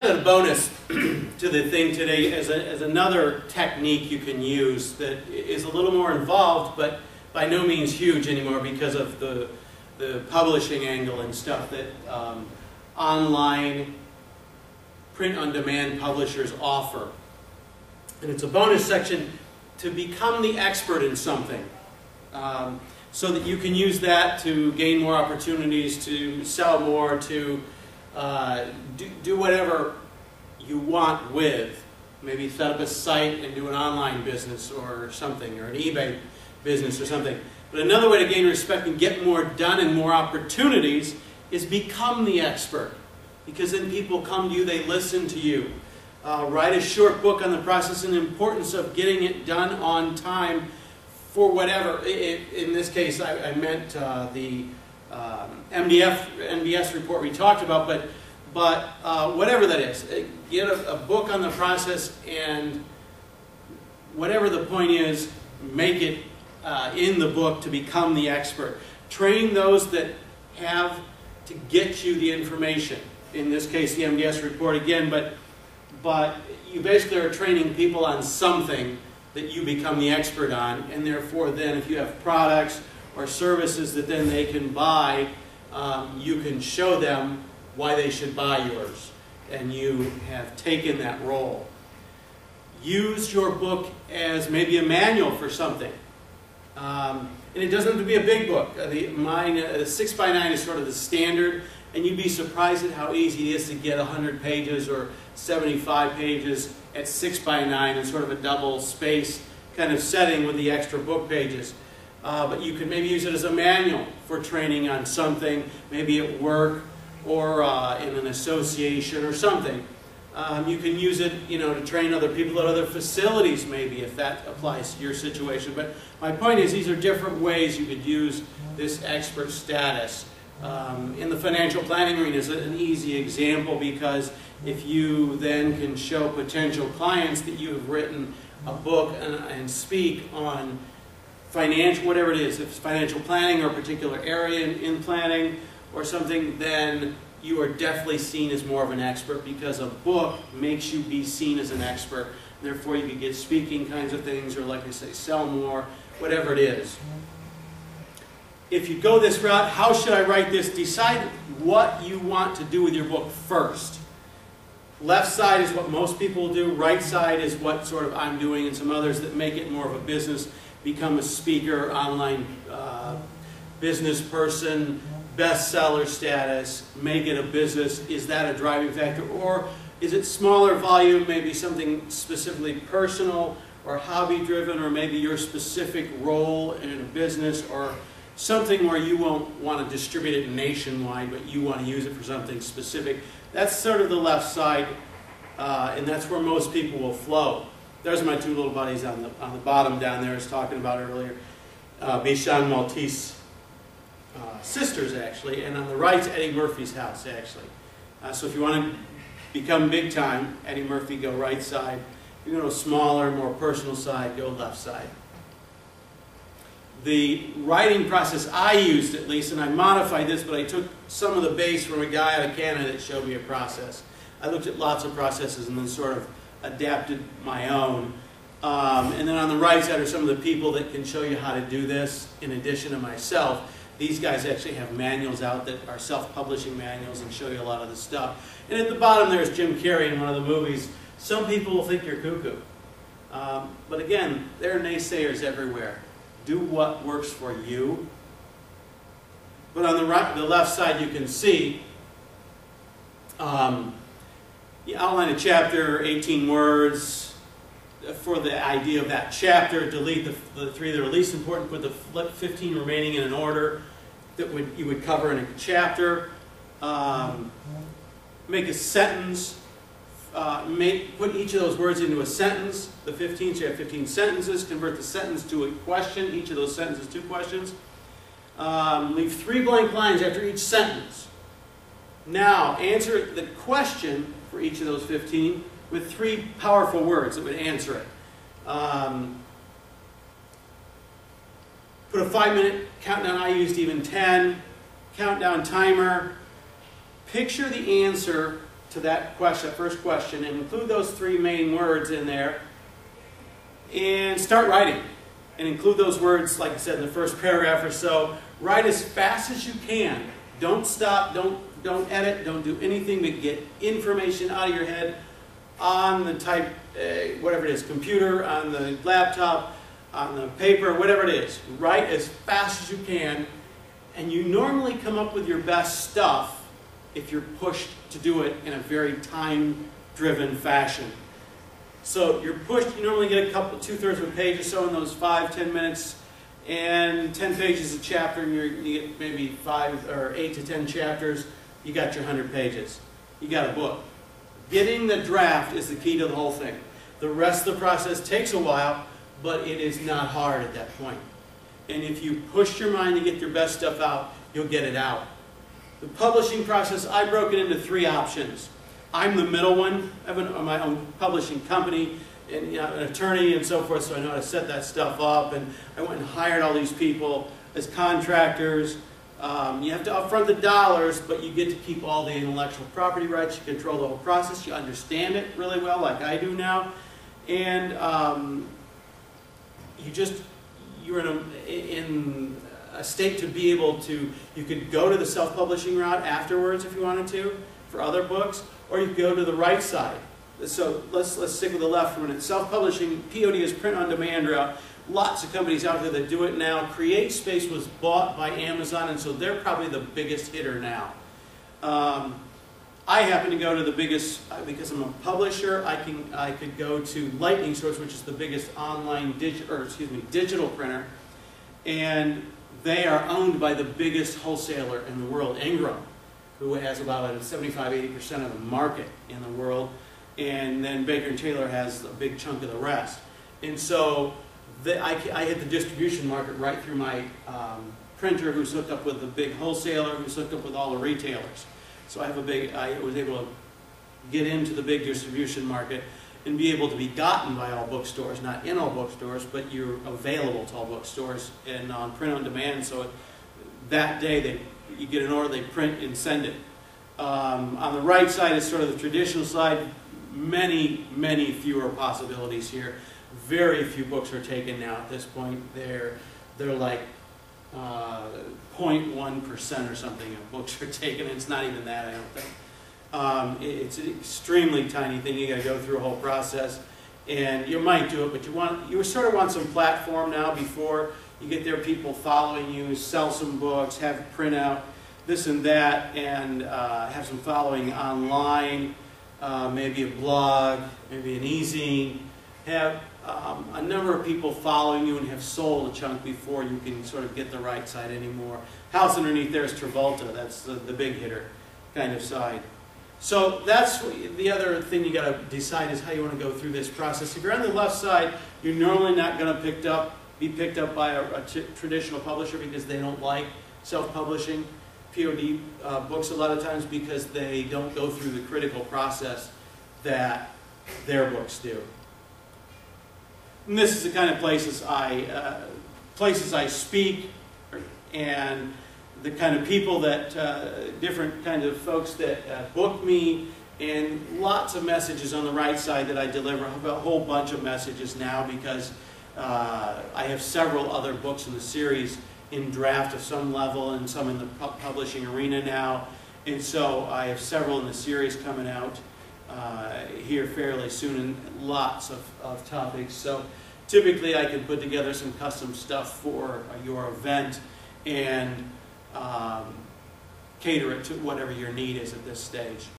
at a bonus to the thing today as another technique you can use that is a little more involved, but by no means huge anymore because of the publishing angle and stuff that online print-on-demand publishers offer. And it's a bonus section to become the expert in something, so that you can use that to gain more opportunities, to sell more, to do whatever you want with. Maybe set up a site and do an online business or something, or an eBay business or something. But another way to gain respect and get more done and more opportunities is become the expert. Because then people come to you, they listen to you. Write a short book on the process and the importance of getting it done on time for whatever. In this case, I meant the MBS report we talked about, but whatever that is. Get a book on the process, and whatever the point is, make it in the book to become the expert. Train those that have to get you the information. In this case, the MDS report again, but you basically are training people on something that you become the expert on, and therefore then if you have products or services that then they can buy, you can show them why they should buy yours, and you have taken that role. Use your book as maybe a manual for something. And it doesn't have to be a big book. Mine, 6x9 is sort of the standard, and you'd be surprised at how easy it is to get 100 pages or 75 pages at 6x9 in sort of a double space kind of setting with the extra book pages. But you could maybe use it as a manual for training on something, maybe at work or in an association or something. You can use it, to train other people at other facilities, maybe, if that applies to your situation. But my point is, these are different ways you could use this expert status. In the financial planning arena is an easy example, because if you then can show potential clients that you have written a book and speak on financial, whatever it is, if it's financial planning or a particular area in planning or something, then you are definitely seen as more of an expert, because a book makes you be seen as an expert. Therefore, you can get speaking kinds of things, or like I say, sell more, whatever it is. If you go this route, how should I write this? Decide what you want to do with your book first. Left side is what most people do. Right side is what sort of I'm doing, and some others that make it more of a business. Become a speaker, online business person, bestseller status, make it a business. Is that a driving factor? Or is it smaller volume, maybe something specifically personal or hobby driven, or maybe your specific role in a business, or something where you won't want to distribute it nationwide, but you want to use it for something specific? That's sort of the left side, and that's where most people will flow. There's my two little buddies on the bottom down there I was talking about earlier. Bishan Maltese sisters, actually, and on the right's Eddie Murphy's house, actually. So if you want to become big time, Eddie Murphy, go right side. If you go to a smaller, more personal side, go left side. The writing process I used, at least, and I modified this, but I took some of the base from a guy out of Canada that showed me a process. I looked at lots of processes and then sort of adapted my own. And then on the right side are some of the people that can show you how to do this in addition to myself. These guys actually have manuals out that are self-publishing manuals and show you a lot of the stuff. And at the bottom there's Jim Carrey in one of the movies. Some people will think you're cuckoo. But again, there are naysayers everywhere. Do what works for you. But on the left side you can see you outline a chapter, 18 words for the idea of that chapter. Delete the 3 that are least important. Put the 15 remaining in an order that you would cover in a chapter. Make a sentence. Put each of those words into a sentence. The 15, so you have 15 sentences. Convert the sentence to a question. Each of those sentences 2 questions. Leave 3 blank lines after each sentence. Now, answer the question for each of those 15 with 3 powerful words that would answer it. Put a 5-minute countdown. I used even 10. Countdown timer. Picture the answer to that question, first question, and include those 3 main words in there, and start writing. And include those words, like I said, in the first paragraph or so. Write as fast as you can. Don't stop, don't edit, don't do anything but get information out of your head on the type, whatever it is, computer, on the laptop, on the paper, whatever it is. Write as fast as you can, and you normally come up with your best stuff if you're pushed to do it in a very time-driven fashion. So you're pushed, you normally get a couple, 2/3 of a page or so in those 5-10 minutes, and 10 pages a chapter, and you get maybe 5 or 8 to 10 chapters, you got your 100 pages. You got a book. Getting the draft is the key to the whole thing. The rest of the process takes a while, but it is not hard at that point. And if you push your mind to get your best stuff out, you'll get it out. The publishing process, I broke it into 3 options. I'm the middle one. I have my own publishing company and an attorney and so forth, so I know how to set that stuff up. And I went and hired all these people as contractors. You have to upfront the dollars, but you get to keep all the intellectual property rights. You control the whole process. You understand it really well, like I do now. And you're in a state to be able to, you could go to the self-publishing route afterwards if you wanted to for other books, or you could go to the right side. So let's stick with the left for a minute. Self-publishing, POD is print-on-demand route. Lots of companies out there that do it now. CreateSpace was bought by Amazon, and so they're probably the biggest hitter now. I happen to go to the biggest, because I'm a publisher, I could go to Lightning Source, which is the biggest online digital printer, and they are owned by the biggest wholesaler in the world, Ingram, who has about 75–80% of the market in the world, and then Baker & Taylor has a big chunk of the rest. And so I hit the distribution market right through my printer, who's hooked up with the big wholesaler, who's hooked up with all the retailers. So I was able to get into the big distribution market and be able to be gotten by all bookstores, not in all bookstores, but you're available to all bookstores and on print on demand. So that day you get an order, they print and send it. On the right side is sort of the traditional side. Many, many fewer possibilities here. Very few books are taken now at this point. They're like 0.1% or something of books are taken. It's not even that, I don't think. It's an extremely tiny thing. You got to go through a whole process, and you might do it, but you sort of want some platform now before you get there. People following you, sell some books, have printout, this and that, and have some following online. Maybe a blog, maybe an e-zine. Have a number of people following you and have sold a chunk before you can sort of get the right side anymore. House underneath there is Travolta. That's the big hitter kind of side. So that's the other thing you got to decide is how you want to go through this process. If you're on the left side, you're normally not going to be picked up by a traditional publisher because they don't like self-publishing POD books a lot of times because they don't go through the critical process that their books do. And this is the kind of places I speak, and the kind of people that, different kinds of folks that book me, and lots of messages on the right side that I deliver. I have a whole bunch of messages now because I have several other books in the series in draft of some level and some in the publishing arena now. And so I have several in the series coming out here fairly soon, and lots of topics. So typically I can put together some custom stuff for your event and cater it to whatever your need is at this stage.